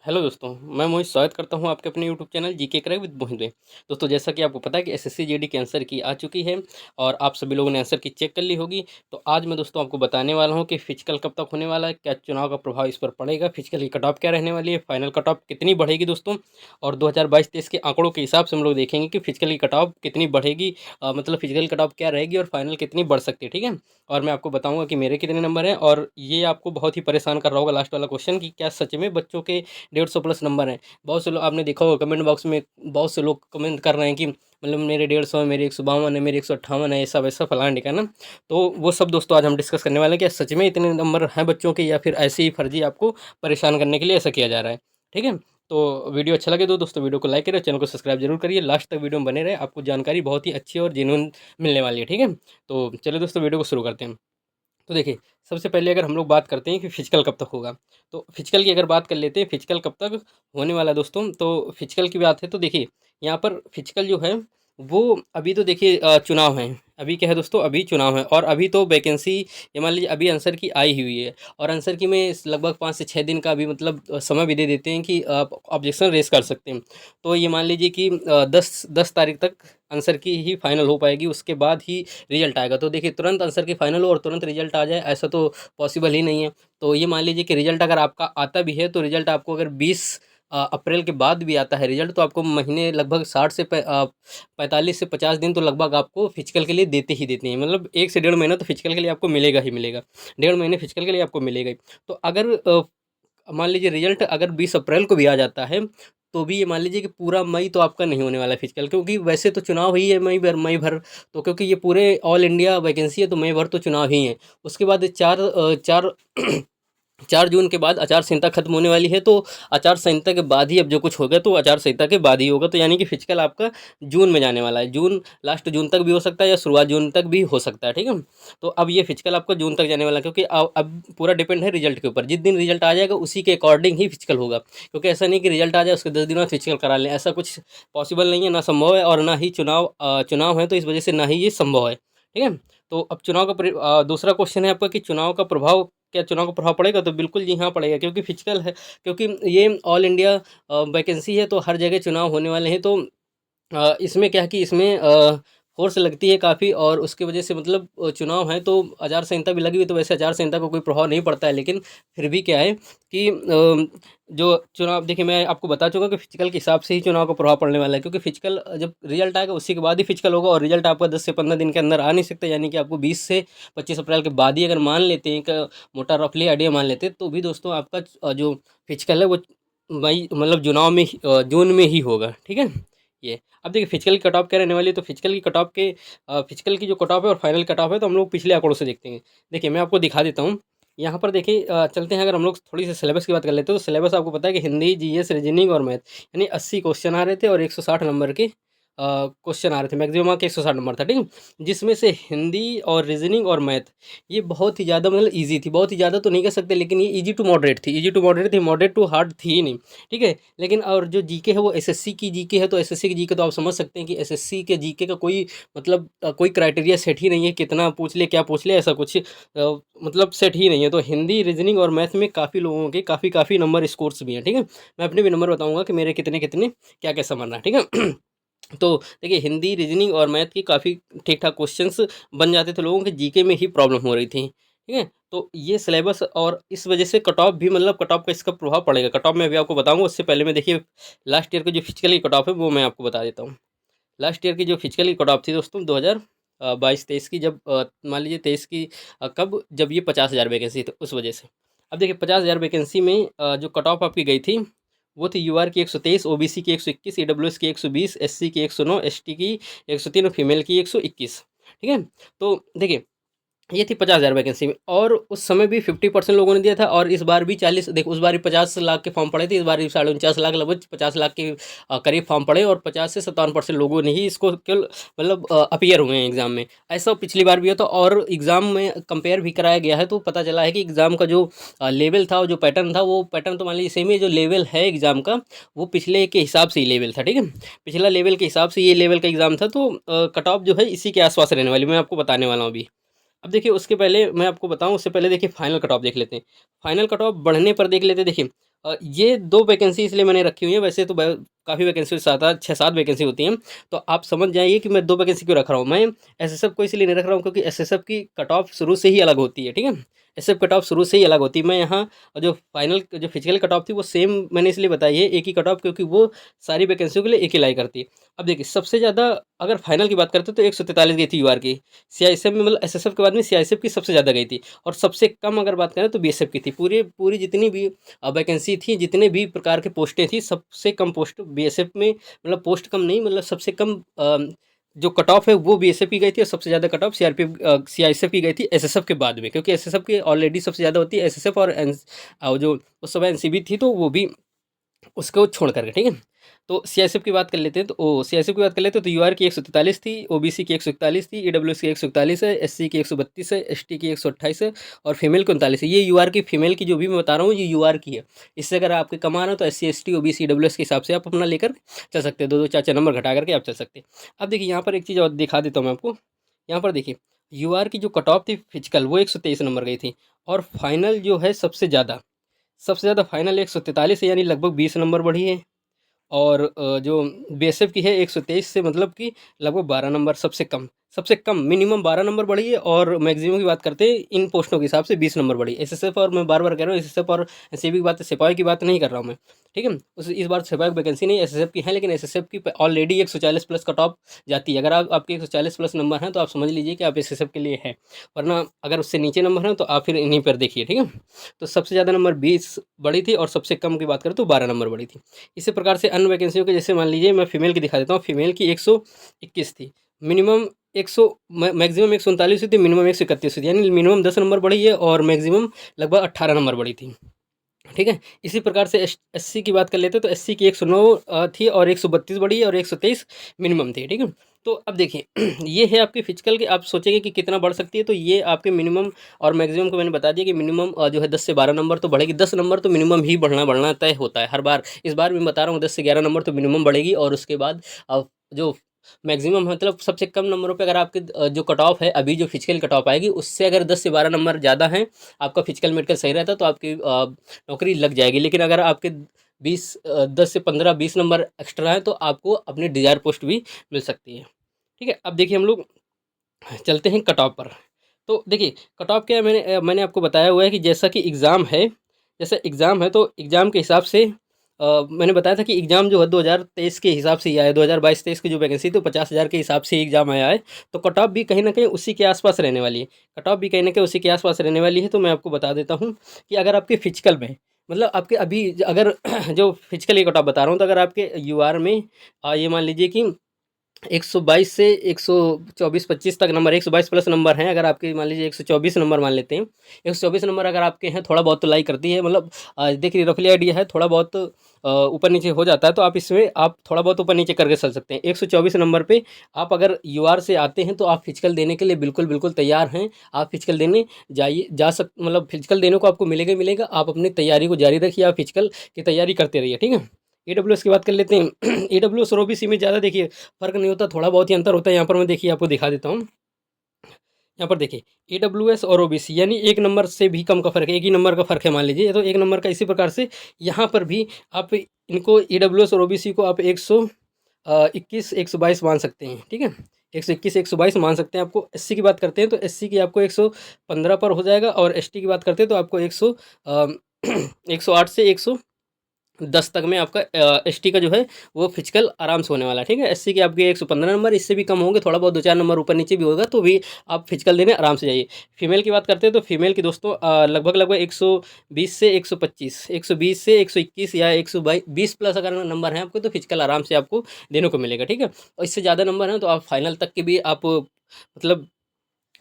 Hello दोस्तों, मैं मोहित स्वागत करता हूं आपके अपने YouTube channel GK crack with Mohit में। दोस्तों, जैसा कि आपको पता है कि एसएससी जीडी के आंसर की आ चुकी है और आप सभी लोगों ने आंसर की चेक कर ली होगी। तो आज मैं दोस्तों आपको बताने वाला हूं कि फिजिकल कब तक होने वाला है, क्या चुनाव का प्रभाव इस पर पड़ेगा, फिजिकल की कट ऑफ क्या रहने वाली है, फाइनल कट ऑफ कितनी बढ़ेगी दोस्तों। और 2022-23 के आंकड़ों के हिसाब से हम लोग देखेंगे कि फिजिकल की कट ऑफ कितनी बढ़ेगी, मतलब फिजिकल कट ऑफ क्या रहेगी और फाइनल कितनी बढ़ सकती है। ठीक है, और मैं आपको बताऊंगा कि मेरे कितने नंबर हैं। और ये आपको बहुत ही परेशान कर रहा होगा लास्ट वाला क्वेश्चन कि क्या सच में बच्चों के 150 प्लस नंबर हैं। बहुत से लोग आपने देखा होगा कमेंट बॉक्स में, बहुत से लोग कमेंट कर रहे हैं कि मतलब मेरे 150 है, मेरे 152 है, मेरे 158 है, ऐसा वैसा फलाना ढिकाना। तो वो सब दोस्तों आज हम डिस्कस करने वाले हैं कि सच में इतने नंबर हैं बच्चों के या फिर ऐसे ही फर्जी आपको परेशान करने के लिए ऐसा किया जा रहा है। ठीक है, तो वीडियो अच्छा लगे तो दोस्तों वीडियो को लाइक करें, चैनल को सब्सक्राइब जरूर करिए, लास्ट तक वीडियो में बने रहे, आपको जानकारी बहुत ही अच्छी और जेन्युइन मिलने वाली है। ठीक है, तो चलिए दोस्तों वीडियो को शुरू करते हैं। तो देखिए, सबसे पहले अगर हम लोग बात करते हैं कि फिजिकल कब तक होगा, तो फिजिकल की अगर बात कर लेते हैं, फिजिकल कब तक होने वाला है दोस्तों। तो फिजिकल की बात है तो देखिए, यहाँ पर फिजिकल जो है वो अभी तो देखिए चुनाव है। अभी क्या है दोस्तों, अभी चुनाव है और अभी तो वैकेंसी ये मान लीजिए अभी आंसर की आई हुई है। और आंसर की में लगभग 5 से 6 दिन का अभी मतलब समय भी दे देते हैं कि आप ऑब्जेक्शन रेस कर सकते हैं। तो ये मान लीजिए कि 10 तारीख तक आंसर की ही फाइनल हो पाएगी, उसके बाद ही रिजल्ट आएगा। तो देखिए, तुरंत आंसर की फाइनल हो और तुरंत रिजल्ट आ जाए ऐसा तो पॉसिबल ही नहीं है। तो ये मान लीजिए कि रिजल्ट अगर आपका आता भी है तो रिजल्ट आपको अगर 20 अप्रैल के बाद भी आता है रिजल्ट, तो आपको महीने लगभग 45 से 50 दिन तो लगभग आपको फिजिकल के लिए देते ही देते हैं। मतलब 1 से 1.5 महीना तो फिजिकल के लिए आपको मिलेगा ही मिलेगा, 1.5 महीने फिजिकल के लिए आपको मिलेगा ही। तो अगर मान लीजिए रिजल्ट अगर 20 अप्रैल को भी आ जाता है, तो भी ये मान लीजिए कि पूरा मई तो आपका नहीं होने वाला है फिजिकल, क्योंकि वैसे तो चुनाव ही है मई भर। तो क्योंकि ये पूरे ऑल इंडिया वैकेंसी है तो मई भर तो चुनाव ही है। उसके बाद 4 जून के बाद आचार संहिता खत्म होने वाली है। तो आचार संहिता के बाद ही अब जो कुछ होगा तो आचार संहिता के बाद ही होगा। तो यानी कि फिजिकल आपका जून में जाने वाला है, जून लास्ट जून तक भी हो सकता है या शुरुआत जून तक भी हो सकता है। ठीक है, तो अब ये फिजिकल आपका जून तक जाने वाला है, क्योंकि अब पूरा डिपेंड है रिजल्ट के ऊपर। जिस दिन रिजल्ट आ जाएगा उसी के अकॉर्डिंग ही फिजिकल होगा, क्योंकि ऐसा नहीं कि रिजल्ट आ जाए उसके 10 दिन बाद फिजिकल करा लें, ऐसा कुछ पॉसिबल नहीं है, ना संभव है। और ना ही चुनाव है तो इस वजह से ना ही ये संभव है। ठीक है, तो अब दूसरा क्वेश्चन है आपका कि चुनाव का प्रभाव, क्या चुनाव का प्रभाव पड़ेगा? तो बिल्कुल जी हाँ पड़ेगा, क्योंकि फिजिकल है, क्योंकि ये ऑल इंडिया वैकेंसी है तो हर जगह चुनाव होने वाले हैं। तो इसमें क्या है कि इसमें फ़ोर्स लगती है काफ़ी, और उसकी वजह से मतलब चुनाव है तो आचार संहिता भी लगी हुई। तो वैसे आचार संहिता का कोई प्रभाव नहीं पड़ता है, लेकिन फिर भी क्या है कि जो चुनाव, देखिए मैं आपको बता चुका कि फिजिकल के हिसाब से ही चुनाव का प्रभाव पड़ने वाला है, क्योंकि फिजिकल जब रिजल्ट आएगा उसी के बाद ही फिजिकल होगा, और रिजल्ट आपका 10 से 15 दिन के अंदर आ नहीं सकता। यानी कि आपको 20 से 25 अप्रैल के बाद ही अगर मान लेते हैं, एक मोटा रफली आइडिया मान लेते हैं, तो भी दोस्तों आपका जो फिजिकल है वो मई मतलब चुनाव में जून में ही होगा। ठीक है, ये अब देखिए फिजिकल की कट ऑफ क्या रहने वाली है। तो फिजिकल की कट ऑफ के फिजिकल की जो कट ऑफ है और फाइनल कट ऑफ है, तो हम लोग पिछले आंकड़ों से देखते हैं। देखिए मैं आपको दिखा देता हूँ। यहाँ पर देखिए चलते हैं, अगर हम लोग थोड़ी सी सिलेबस की बात कर लेते हैं, तो सिलेबस आपको पता है कि हिंदी, जीएस, रीजनिंग और मैथ, यानी 80 क्वेश्चन आ रहे थे और 160 नंबर के क्वेश्चन आ रहे थे। मैक्सिमम के 160 नंबर था। ठीक है, जिसमें से हिंदी और रीजनिंग और मैथ ये बहुत ही ज़्यादा मतलब ईजी थी। बहुत ही ज़्यादा तो नहीं कह सकते, लेकिन ये ईजी टू मॉडरेट थी, ईजी टू मॉडरेट थी, मॉडरेट टू हार्ड थी ही नहीं। ठीक है, लेकिन और जो जीके है वो एसएससी की जीके है। तो एसएससी की जीके तो आप समझ सकते हैं कि एसएससी के जीके का कोई मतलब कोई क्राइटेरिया सेट ही नहीं है, कितना पूछ ले क्या पूछ ले, ऐसा कुछ मतलब सेट ही नहीं है। तो हिंदी, रीजनिंग और मैथ में काफ़ी लोगों के काफ़ी नंबर स्कोर्स भी हैं। ठीक है, मैं अपने भी नंबर बताऊंगा कि मेरे कितने कितने क्या क्या समझना है। ठीक है तो देखिए, हिंदी, रीजनिंग और मैथ की काफ़ी ठीक-ठाक क्वेश्चंस बन जाते थे, लोगों के जीके में ही प्रॉब्लम हो रही थी। ठीक है? तो ये सिलेबस, और इस वजह से कट ऑफ भी मतलब कट ऑफ का इसका प्रभाव पड़ेगा। कट ऑफ मैं अभी आपको बताऊँगा, उससे पहले मैं देखिए लास्ट ईयर की जो फिजिकल की कट ऑफ है वो मैं आपको बता देता हूँ। लास्ट ईयर की जो फिजिकल की कट ऑफ थी दोस्तों 2022-23 की, जब मान लीजिए 23 की कब जब ये 50,000 वैकेंसी थी उस वजह से। अब देखिए 50,000 वैकेंसी में जो कट ऑफ आपकी गई थी वो थी यूआर की 123, ओबीसी की 121, ईडब्ल्यूएस की 120, एससी की 109, एसटी की 103 और फीमेल की 121। ठीक है? तो देखिए ये थी 50,000 वैकेंसी में, और उस समय भी 50% लोगों ने दिया था। और इस बार भी 40, देखो उस बार भी 50 लाख के फॉर्म पड़े थे, इस बार भी 49.5 लाख, लगभग 50 लाख के करीब फॉर्म पड़े, और 50 से 57% लोगों ने ही इसको केवल मतलब अपीयर हुए हैं एग्जाम में। ऐसा पिछली बार भी हुआ था, और एग्जाम में कंपेयर भी कराया गया है तो पता चला है कि एग्जाम का जो लेवल था, जो पैटर्न था, वो पैटर्न तो मान लीजिए सेम ही है। जो लेवल है एग्जाम का वो पिछले के हिसाब से ही लेवल था। ठीक है, पिछला लेवल के हिसाब से ये लेवल का एग्जाम था। तो कट ऑफ जो है इसी के आसपास रहने वाली, मैं आपको बताने वाला हूँ अभी। अब देखिए उसके पहले मैं आपको बताऊँ, उससे पहले देखिए फाइनल कट ऑफ देख लेते हैं। फाइनल कट ऑफ बढ़ने पर देख लेते हैं। देखिए ये 2 वैकेंसी इसलिए मैंने रखी हुई है, वैसे तो काफ़ी वैकेंसी 7-8 6-7 वैकेंसी होती हैं। तो आप समझ जाइए कि मैं 2 वैकेंसी क्यों रख रहा हूँ। मैं एसएसएफ को इसलिए नहीं रख रहा हूँ क्योंकि एसएसएफ की कट ऑफ शुरू से ही अलग होती है, ठीक है? एसएसएफ कट ऑफ शुरू से ही अलग होती है। मैं यहाँ जो फाइनल जो फिजिकल कट ऑफ थी वो सेम मैंने इसलिए बताई है, एक ही कट ऑफ, क्योंकि वो सारी वैकेंसियों के लिए एक ही लाई करती है। अब देखिए सबसे ज़्यादा अगर फाइनल की बात करते हैं तो 143 गई थी यूआर की। सीआईएसएफ में मतलब एसएसएफ के बाद में सीआईएसएफ की सबसे ज़्यादा गई थी, और सबसे कम अगर बात करें तो बीएसएफ की थी। पूरी जितनी भी वैकेंसी थी, जितने भी प्रकार की पोस्टें थी, सबसे कम पोस्ट बीएसएफ में, मतलब पोस्ट कम नहीं, मतलब सबसे कम जो कट ऑफ है वो बीएसएफ की गई थी, और सबसे ज़्यादा कट ऑफ सीआरपीएफ सीआईएसएफ की गई थी एसएसएफ के बाद में, क्योंकि एसएसएफ की ऑलरेडी सबसे ज़्यादा होती है एसएसएफ, और जो उस समय एनसीबी थी तो वो भी उसको छोड़ करके, ठीक है? तो सीआईएसएफ की बात कर लेते हैं, तो सीआईएसएफ की बात कर लेते हैं तो यूआर की 143 थी, ओबीसी की 141 थी, ईडब्ल्यूएस की 141 है, एससी की 132 है, एसटी की 128 है, और फीमेल की 39 है। ये यूआर की, फीमेल की जो भी मैं बता रहा हूँ ये यूआर की है। इससे अगर आपके कम आ रहा है तो एससी एसटी ओबीसी ईडब्ल्यूएस के हिसाब से आप अपना लेकर चल सकते हैं, 2-2 4-4 नंबर घटा करके आप चल सकते हैं। अब देखिए यहाँ पर एक चीज़ और दिखा देता हूँ मैं आपको। यहाँ पर देखिए यूआर की जो कट ऑफ थी फिजिकल वो 123 नंबर गई थी, और फाइनल जो है सबसे ज़्यादा फाइनल 143 है, यानी लगभग 20 नंबर बढ़ी है। और जो बीएसएफ की है 123 से, मतलब कि लगभग 12 नंबर सबसे कम मिनिमम 12 नंबर बढ़ी है, और मैक्सिमम की बात करते हैं इन पोस्टों के हिसाब से 20 नंबर बढ़ी है। एसएसएफ, और मैं बार बार कह रहा हूँ एसएसएफ और एसएसबी की बात, सिपाही की बात नहीं कर रहा हूँ मैं, ठीक है? इस बार सिपाही की वैकेंसी नहीं, एसएसएफ की है, लेकिन एसएसएफ की ऑलरेडी 140 प्लस कट ऑफ जाती है। अगर आपके 140 प्लस नंबर हैं तो आप समझ लीजिए कि आप एसएसएफ के लिए हैं, वरना अगर उससे नीचे नंबर हैं तो आप फिर इन्हीं पर देखिए, ठीक है? तो सबसे ज़्यादा नंबर 20 बढ़ी थी, और सबसे कम की बात करें तो 12 नंबर बढ़ी थी। इसी प्रकार से अन्य वैकेंसियों के, जैसे मान लीजिए मैं फीमेल की दिखा देता हूँ। फीमेल की 121 थी, मिनिमम 100 मैक्सिमम 139 थी, मिनिमम 131 थी, यानी मिनिमम 10 नंबर बढ़ी है, और मैक्सिमम लगभग 18 नंबर बढ़ी थी, ठीक है? इसी प्रकार से एससी की बात कर लेते हैं तो एससी की 109 थी, और 132 बढ़ी है, और 123 मिनिमम थी, ठीक है? तो अब देखिए ये है आपकी फिजिकल की, आप सोचेंगे कि कितना बढ़ सकती है, तो ये आपके मिनिमम और मैक्सिमम को मैंने बता दिया कि मिनिमम जो है 10 से 12 नंबर तो बढ़ेगी। 10 नंबर तो मिनिमम ही बढ़ना तय होता है हर बार। इस बार मैं बता रहा हूँ 10 से 11 नंबर तो मिनिमम बढ़ेगी, और उसके बाद जो मैक्सिमम मतलब सबसे कम नंबरों पे अगर आपके जो कट ऑफ है अभी जो फिजिकल कट ऑफ आएगी, उससे अगर 10 से 12 नंबर ज़्यादा हैं, आपका फिजिकल मेडिकल सही रहता है तो आपकी नौकरी लग जाएगी। लेकिन अगर आपके 10 से 15-20 नंबर एक्स्ट्रा हैं तो आपको अपनी डिज़ायर पोस्ट भी मिल सकती है, ठीक है? अब देखिए हम लोग चलते हैं कट ऑफ पर। तो देखिए कट ऑफ क्या है, मैंने आपको बताया हुआ है कि जैसा एग्ज़ाम है तो एग्ज़ाम के हिसाब से मैंने बताया था कि एग्ज़ाम जो है 2023 के हिसाब से ही आया है। 2022-23 की जो वैकेंसी थी तो 50,000 के हिसाब से ही एग्ज़ाम आया है। तो कट ऑफ भी कहीं न कहीं उसी के आस-पास रहने वाली है। कट ऑफ भी कहीं न कहीं उसी के आस-पास रहने वाली है। तो मैं आपको बता देता हूँ कि अगर आपके फिजिकल में, मतलब आपके अभी अगर जो फिजिकल की कट ऑफ बता रहा हूँ, तो अगर आपके यूआर में ये मान लीजिए कि 122 से 124-25 तक नंबर, 122 प्लस नंबर हैं, अगर आपके मान लीजिए 124 नंबर मान लेते हैं। 124 नंबर अगर आपके हैं, थोड़ा बहुत तो लाई करती है, मतलब देखिए रफली आइडिया है, थोड़ा बहुत ऊपर नीचे हो जाता है, तो आप इसमें आप थोड़ा बहुत ऊपर नीचे करके चल सकते हैं। 124 नंबर पे आप अगर यूआर से आते हैं तो आप फिजिकल देने के लिए बिल्कुल तैयार हैं। आप फिजिकल देने जाइए, मतलब फिजिकल देने को आपको मिलेगा ही मिलेगा। आप अपनी तैयारी को जारी रखिए, आप फिजिकल की तैयारी करते रहिए, ठीक है? ईडब्ल्यूएस की बात कर लेते हैं। ईडब्ल्यूएस और ओबीसी में ज़्यादा देखिए फ़र्क नहीं होता, थोड़ा बहुत ही अंतर होता है। यहाँ पर मैं देखिए आपको दिखा देता हूँ। यहाँ पर देखिए ईडब्ल्यूएस और ओबीसी यानी 1 नंबर से भी कम का फ़र्क है, 1 ही नंबर का फ़र्क है मान लीजिए, तो 1 नंबर का। इसी प्रकार से यहाँ पर भी आप इनको ईडब्ल्यूएस और ओबीसी को आप 121 122 मान सकते हैं, ठीक है? 121 122 मान सकते हैं। आपको एससी की बात करते हैं तो एससी की आपको 115 पर हो जाएगा, और एसटी की बात करते हैं तो आपको 108 से 110 तक में आपका एसटी का जो है वो फिजिकल आराम से होने वाला है, ठीक है? एससी के आपके 115 नंबर, इससे भी कम होंगे, थोड़ा बहुत 2-4 नंबर ऊपर नीचे भी होगा तो भी आप फिजिकल देने आराम से जाइए। फीमेल की बात करते हैं तो फीमेल की दोस्तों लगभग 120 से 125, 120 से 121 या 120 प्लस अगर नंबर हैं आपको तो फिजिकल आराम से आपको देने को मिलेगा, ठीक है? और इससे ज़्यादा नंबर हैं तो आप फाइनल तक के भी आप मतलब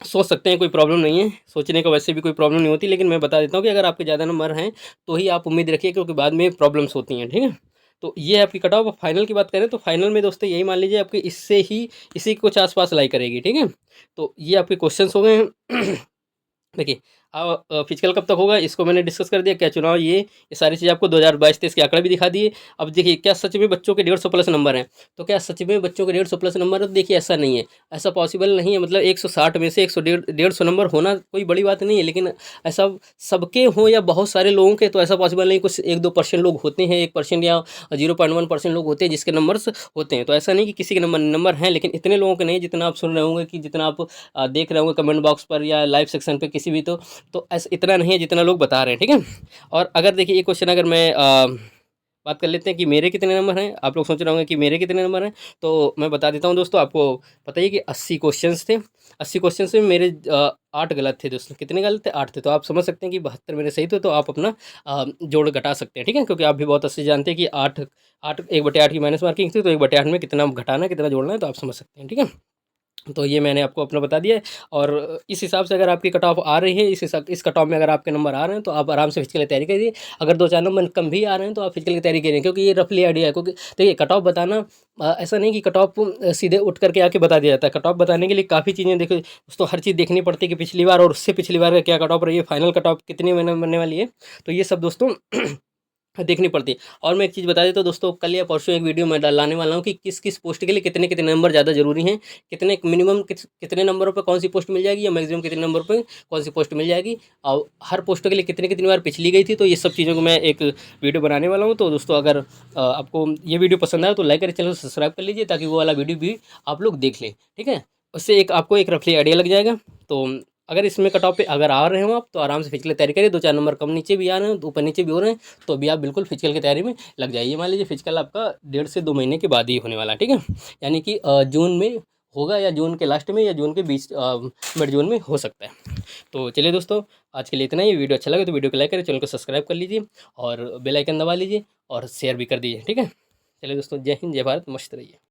सोच सकते हैं, कोई प्रॉब्लम नहीं है। सोचने का वैसे भी कोई प्रॉब्लम नहीं होती, लेकिन मैं बता देता हूँ कि अगर आपके ज़्यादा नंबर हैं तो ही आप उम्मीद रखिए, क्योंकि बाद में प्रॉब्लम्स होती हैं, ठीक है? तो ये आपकी कट ऑफ। फाइनल की बात करें तो फाइनल में दोस्तों यही मान लीजिए आपके इसी के कुछ आस-पास लाई करेगी, ठीक है? तो ये आपके क्वेश्चंस हो गए हैं। देखिए फिजिकल कब तक होगा इसको मैंने डिस्कस कर दिया, क्या चुनाव, ये सारी चीज़ आपको 2022-23 के आंकड़े भी दिखा दिए। अब देखिए क्या सच में बच्चों के 150 प्लस नंबर हैं, तो क्या सच में बच्चों के 150 प्लस नंबर है? तो देखिए ऐसा नहीं है, ऐसा पॉसिबल नहीं है। मतलब 160 में से 100 150 नंबर होना कोई बड़ी बात नहीं है, लेकिन ऐसा सबके हों या बहुत सारे लोगों के तो ऐसा पॉसिबल नहीं। कुछ 1-2% लोग होते हैं, 1% या 0.1% लोग होते हैं जिसके नंबर्स होते हैं। तो ऐसा नहीं कि किसी के नंबर हैं, लेकिन इतने लोगों के नहीं जितना आप सुन रहे होंगे, कि जितना आप देख रहे होंगे कमेंट बॉक्स पर या लाइव सेक्शन पे किसी भी। तो ऐसा इतना नहीं है जितना लोग बता रहे हैं, ठीक है। और अगर देखिए ये क्वेश्चन अगर मैं बात कर लेते हैं कि मेरे कितने नंबर हैं, आप लोग सोच रहे होंगे कि मेरे कितने नंबर हैं, तो मैं बता देता हूँ दोस्तों। आपको पता ही है कि 80 क्वेश्चंस थे, 80 क्वेश्चन में मेरे 8 गलत थे दोस्तों। कितने गलत थे? 8 थे। तो आप समझ सकते हैं कि 72 मेरे सही थे। तो आप अपना जोड़ घटा सकते हैं, ठीक है, क्योंकि आप भी बहुत अच्छे से जानते हैं कि 8 8 1/8 की माइनस मार्किंग थी, तो 1/8 में कितना घटाना है कितना जोड़ना है, तो आप समझ सकते हैं, ठीक है। तो ये मैंने आपको अपना बता दिया है। और इस हिसाब से अगर आपकी कट ऑफ आ रही है, इस कट ऑफ में अगर आपके नंबर आ रहे हैं, तो आप आराम से फिजिकल की तैयारी करिए। अगर 2-4 नंबर कम भी आ रहे हैं, तो आप फिजिकल की तैयारी करिए, क्योंकि ये रफली आइडिया है। क्योंकि देखिए कट ऑफ बताना ऐसा नहीं कि कट ऑफ सीधे उठ करके आके बता दिया जाता है। कट ऑफ बताने के लिए काफ़ी चीज़ें देखो दोस्तों, हर चीज़ देखनी पड़ती है कि पिछली बार और उससे पिछली बार का क्या कट ऑफ रही है, फाइनल कट ऑफ कितनी बनने वाली है। तो ये सब दोस्तों देखनी पड़ती है। और मैं एक चीज़ बता देता हूँ दोस्तों, कल या परसों एक वीडियो मैं लाने वाला हूँ कि किस किस पोस्ट के लिए कितने कितने नंबर ज़्यादा जरूरी हैं, कितने मिनिमम कितने नंबरों पर कौन सी पोस्ट मिल जाएगी, या मैक्सिमम कितने नंबर पर कौन सी पोस्ट मिल जाएगी, और हर पोस्ट के लिए कितनी कितनी बार पिछली गई थी। तो ये सब चीज़ों को मैं एक वीडियो बनाने वाला हूँ। तो दोस्तों अगर आपको ये वीडियो पसंद आए तो लाइक करें, चैनल को सब्सक्राइब कर लीजिए, ताकि वो वाला वीडियो भी आप लोग देख लें, ठीक है। उससे एक आपको एक रफली आइडिया लग जाएगा। तो अगर इसमें कट ऑफ पे अगर आ रहे हो आप, तो आराम से फिजिकल तैयारी करिए। 2-4 नंबर कम नीचे भी आ रहे हैं, तो ऊपर नीचे भी हो रहे हैं, तो भी आप बिल्कुल फिजिकल की तैयारी में लग जाइए। मान लीजिए फिजिकल आपका 1.5 से 2 महीने के बाद ही होने वाला है, ठीक है। यानी कि जून में होगा, या जून के लास्ट में, या जून के बीच मिड जून में हो सकता है। तो चलिए दोस्तों, आज के लिए इतना ही। वीडियो अच्छा लगे तो वीडियो को लाइक करें, चैनल को सब्सक्राइब कर लीजिए, और बेल आइकन दबा लीजिए, और शेयर भी कर दीजिए, ठीक है। चलिए दोस्तों, जय हिंद, जय भारत, मस्त रहिए।